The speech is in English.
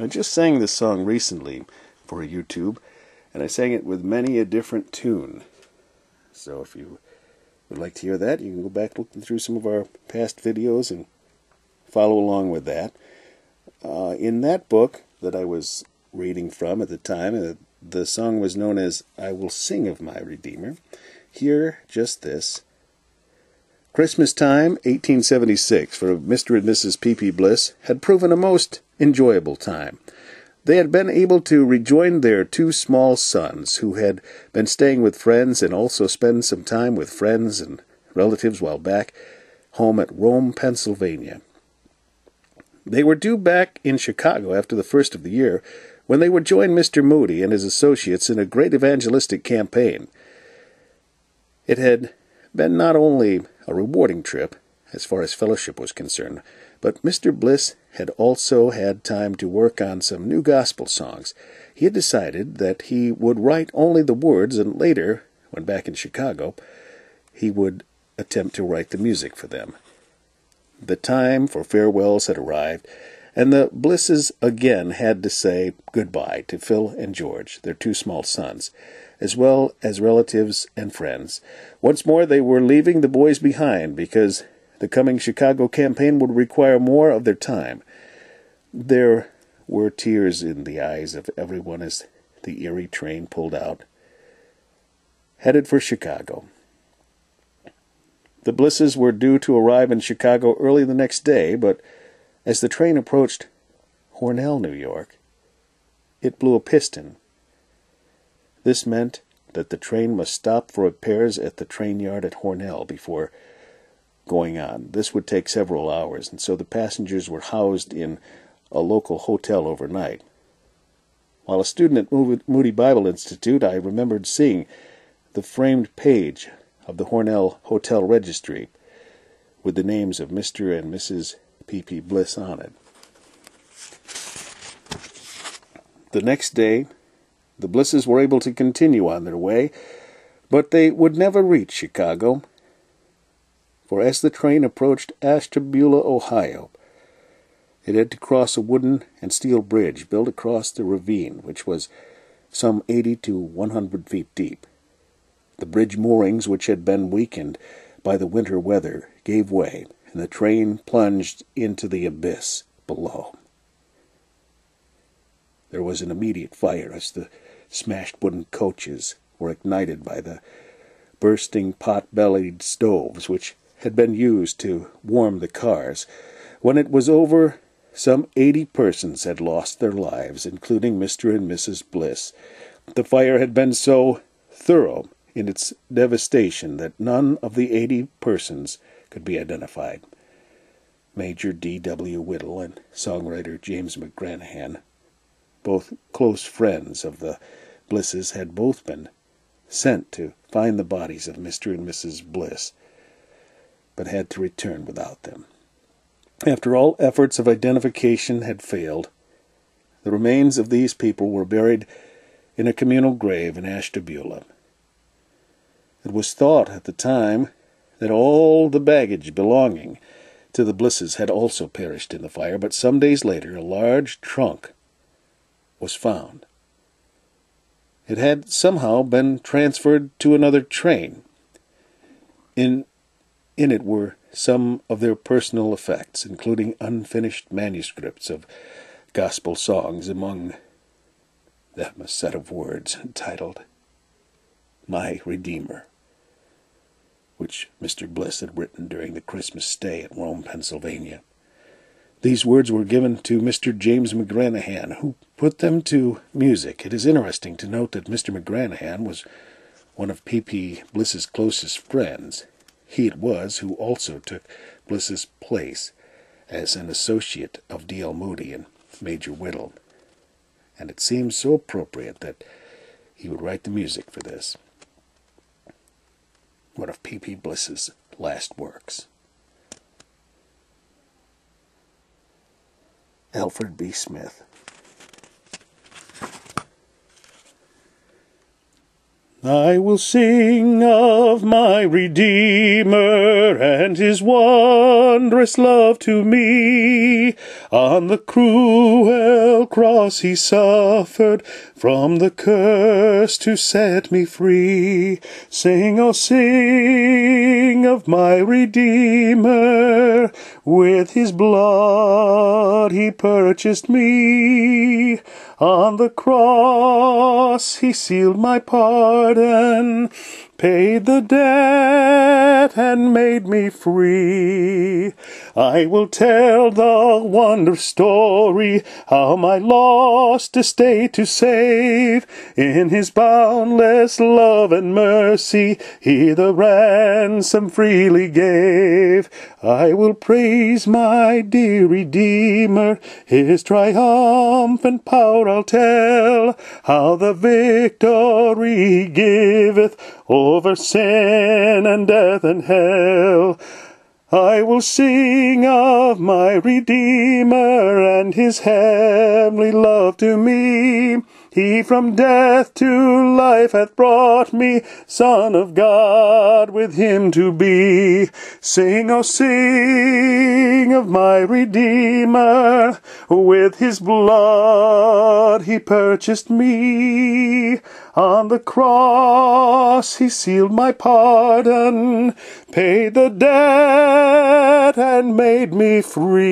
I just sang this song recently for YouTube, and I sang it with many a different tune. So if you would like to hear that, you can go back looking through some of our past videos and follow along with that. In that book that I was reading from at the time, the song was known as I Will Sing of My Redeemer. Here, just this. Christmas time, 1876, for Mr. and Mrs. P.P. Bliss had proven a most enjoyable time. They had been able to rejoin their two small sons, who had been staying with friends and also spend some time with friends and relatives while back home at Rome, Pennsylvania. They were due back in Chicago after the first of the year, when they would join Mr. Moody and his associates in a great evangelistic campaign. It had been not only a rewarding trip, as far as fellowship was concerned, but Mr. Bliss had also had time to work on some new gospel songs. He had decided that he would write only the words, and later, when back in Chicago, he would attempt to write the music for them. The time for farewells had arrived, and the Blisses again had to say goodbye to Phil and George, their two small sons, as well as relatives and friends. Once more they were leaving the boys behind, because the coming Chicago campaign would require more of their time. There were tears in the eyes of everyone as the Erie train pulled out, headed for Chicago. The Blisses were due to arrive in Chicago early the next day, but as the train approached Hornell, New York, it blew a piston. This meant that the train must stop for repairs at the train yard at Hornell before going on. This would take several hours, and so the passengers were housed in a local hotel overnight. While a student at Moody Bible Institute, I remembered seeing the framed page of the Hornell Hotel Registry with the names of Mr. and Mrs. P.P. Bliss on it. The next day, the Blisses were able to continue on their way, but they would never reach Chicago, for as the train approached Ashtabula, Ohio, it had to cross a wooden and steel bridge built across the ravine, which was some 80 to 100 feet deep. The bridge moorings, which had been weakened by the winter weather, gave way, and the train plunged into the abyss below. There was an immediate fire as the smashed wooden coaches were ignited by the bursting pot-bellied stoves which had been used to warm the cars. When it was over, some 80 persons had lost their lives, including Mr. and Mrs. Bliss. The fire had been so thorough in its devastation that none of the 80 persons could be identified. Major D.W. Whittle and songwriter James McGranahan, both close friends of the Blisses, had both been sent to find the bodies of Mr. and Mrs. Bliss, but had to return without them. After all efforts of identification had failed, the remains of these people were buried in a communal grave in Ashtabula. It was thought at the time that all the baggage belonging to the Blisses had also perished in the fire, but some days later a large trunk was found. It had somehow been transferred to another train. In it were some of their personal effects, including unfinished manuscripts of gospel songs, among them a set of words entitled My Redeemer, which Mr. Bliss had written during the Christmas stay at Rome, Pennsylvania. These words were given to Mr. James McGranahan, who put them to music. It is interesting to note that Mr. McGranahan was one of P.P. Bliss's closest friends. He it was who also took Bliss's place as an associate of D.L. Moody and Major Whittle, and it seems so appropriate that he would write the music for this, one of P.P. Bliss's last works. Alfred B. Smith. I will sing of my Redeemer and his wondrous love to me. On the cruel cross he suffered from the curse to set me free. Sing, oh sing of my Redeemer. With his blood he purchased me. On the cross he sealed my pardon, paid the debt and made me free. I will tell the wondrous story, how my lost estate to save. In his boundless love and mercy, he the ransom freely gave. I will praise my dear Redeemer, his triumphant power I'll tell, how the victory he giveth over sin and death and hell. I will sing of my Redeemer and his heavenly love to me. He from death to life hath brought me, Son of God, with him to be. Sing, oh sing of my Redeemer. With his blood he purchased me. On the cross he sealed my pardon, paid the debt and made me free.